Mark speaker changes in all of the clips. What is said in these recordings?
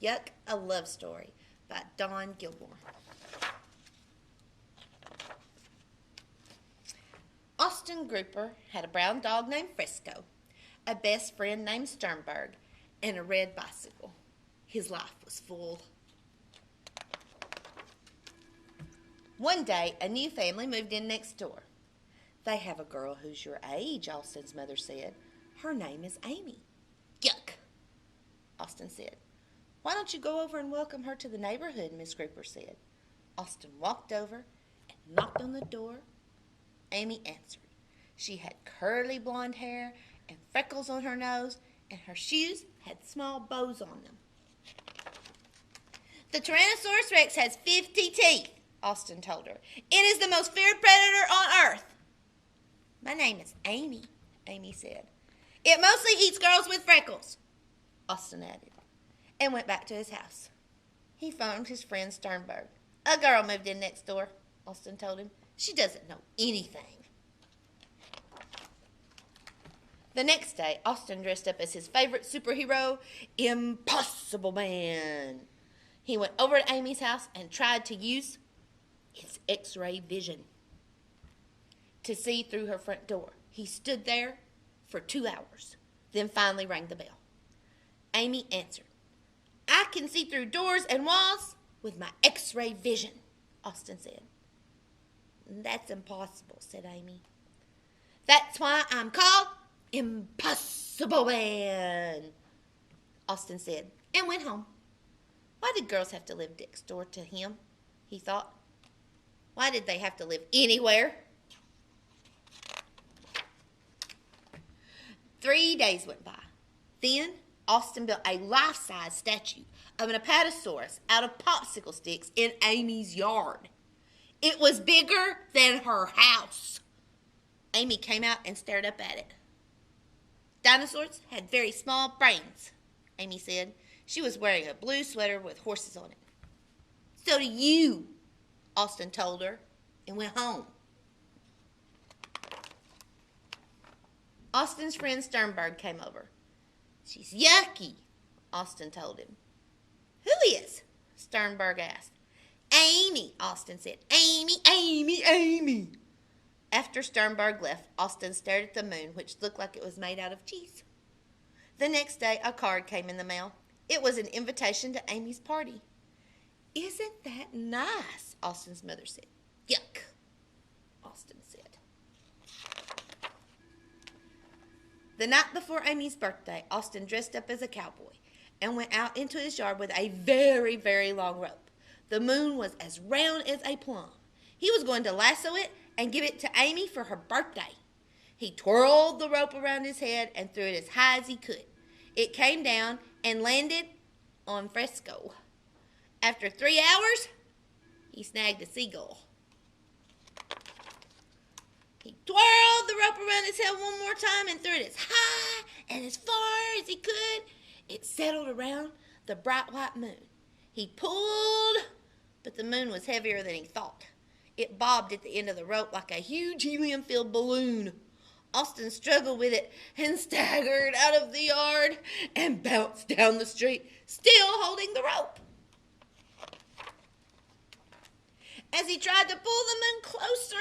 Speaker 1: Yuck, a Love Story by Don Gillmore. Austin Grouper had a brown dog named Frisco, a best friend named Sternberg, and a red bicycle. His life was full. One day, a new family moved in next door. They have a girl who's your age, Austin's mother said. Her name is Amy. Yuck, Austin said. Why don't you go over and welcome her to the neighborhood, Miss Grouper said. Austin walked over and knocked on the door. Amy answered. She had curly blonde hair and freckles on her nose, and her shoes had small bows on them. The Tyrannosaurus Rex has 50 teeth, Austin told her. It is the most feared predator on Earth. My name is Amy, Amy said. It mostly eats girls with freckles, Austin added, and went back to his house. He phoned his friend Sternberg. A girl moved in next door, Austin told him. She doesn't know anything. The next day, Austin dressed up as his favorite superhero, Impossible Man. He went over to Amy's house and tried to use his X-ray vision to see through her front door. He stood there for 2 hours, then finally rang the bell. Amy answered. I can see through doors and walls with my X-ray vision, Austin said. That's impossible, said Amy. That's why I'm called Impossible Man, Austin said, and went home. Why did girls have to live next door to him? He thought. Why did they have to live anywhere? 3 days went by. Then Austin built a life-size statue of an apatosaurus out of popsicle sticks in Amy's yard. It was bigger than her house. Amy came out and stared up at it. Dinosaurs had very small brains, Amy said. She was wearing a blue sweater with horses on it. So do you, Austin told her, and went home. Austin's friend Sternberg came over. She's yucky, Austin told him. Who is? Sternberg asked. Amy, Austin said. Amy, Amy, Amy. After Sternberg left, Austin stared at the moon, which looked like it was made out of cheese. The next day, a card came in the mail. It was an invitation to Amy's party. Isn't that nice? Austin's mother said. Yuck, Austin said. The night before Amy's birthday, Austin dressed up as a cowboy and went out into his yard with a very, very long rope. The moon was as round as a plum. He was going to lasso it and give it to Amy for her birthday. He twirled the rope around his head and threw it as high as he could. It came down and landed on Frisco. After 3 hours, he snagged a seagull. He twirled the rope around his head one more time and threw it as high and as far as he could. It settled around the bright white moon. He pulled, but the moon was heavier than he thought. It bobbed at the end of the rope like a huge helium-filled balloon. Austin struggled with it and staggered out of the yard and bounced down the street, still holding the rope. As he tried to pull the moon closer,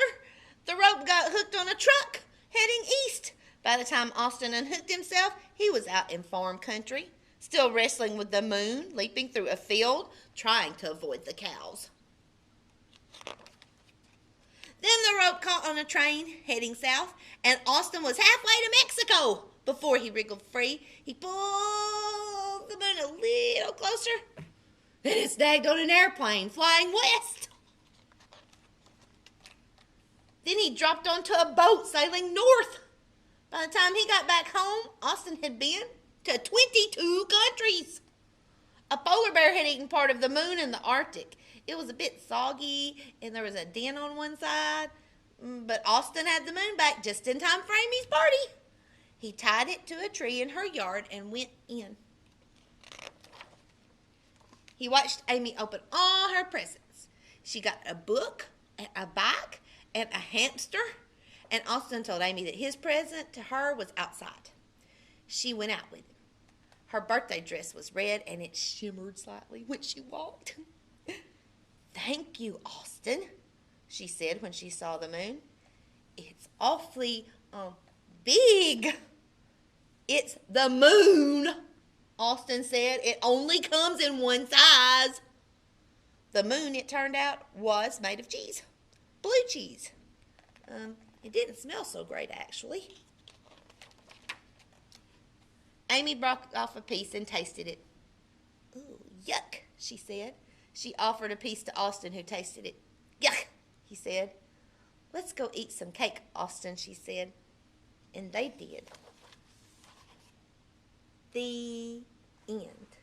Speaker 1: the rope got hooked on a truck heading east. By the time Austin unhooked himself, he was out in farm country, still wrestling with the moon, leaping through a field, trying to avoid the cows. Then the rope caught on a train heading south, and Austin was halfway to Mexico before he wriggled free. He pulled the moon a little closer, then it snagged on an airplane flying west. Then he dropped onto a boat sailing north. By the time he got back home, Austin had been to 22 countries. A polar bear had eaten part of the moon in the Arctic. It was a bit soggy, and there was a dent on one side, but Austin had the moon back just in time for Amy's party. He tied it to a tree in her yard and went in. He watched Amy open all her presents. She got a book, and a bike, and a hamster, and Austin told Amy that his present to her was outside. She went out with him. Her birthday dress was red and it shimmered slightly when she walked. "Thank you, Austin," she said when she saw the moon. "It's awfully big." "It's the moon," Austin said. "It only comes in one size." The moon, it turned out, was made of cheese. Blue cheese. It didn't smell so great, actually. Amy broke off a piece and tasted it. "Ooh, yuck," she said. She offered a piece to Austin, who tasted it. "Yuck," he said. "Let's go eat some cake, Austin," she said. And they did. The end.